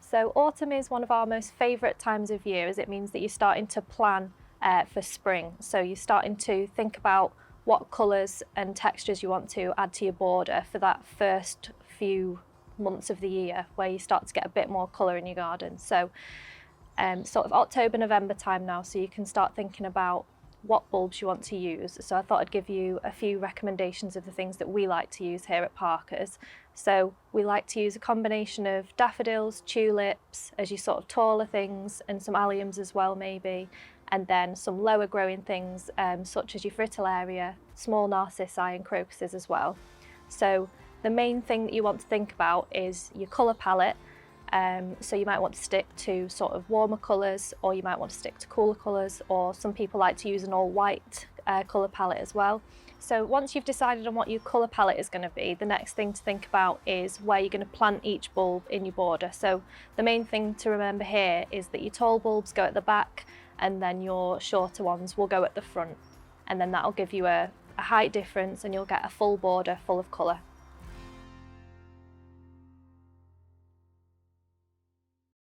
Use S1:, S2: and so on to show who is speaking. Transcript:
S1: So autumn is one of our most favourite times of year, as it means that you're starting to plan for spring. So you're starting to think about what colours and textures you want to add to your border for that first few months of the year, where you start to get a bit more colour in your garden. So sort of October, November time now, so you can start thinking about what bulbs you want to use. So I thought I'd give you a few recommendations of the things that we like to use here at Parker's. So we like to use a combination of daffodils, tulips as your sort of taller things, and some alliums as well maybe, and then some lower growing things such as your fritillaria, small narcissi and crocuses as well. So the main thing that you want to think about is your colour palette. So you might want to stick to sort of warmer colours, or you might want to stick to cooler colours, or some people like to use an all white colour palette as well. So once you've decided on what your colour palette is going to be, the next thing to think about is where you're going to plant each bulb in your border. So the main thing to remember here is that your tall bulbs go at the back, and then your shorter ones will go at the front, and then that'll give you a height difference and you'll get a full border full of colour.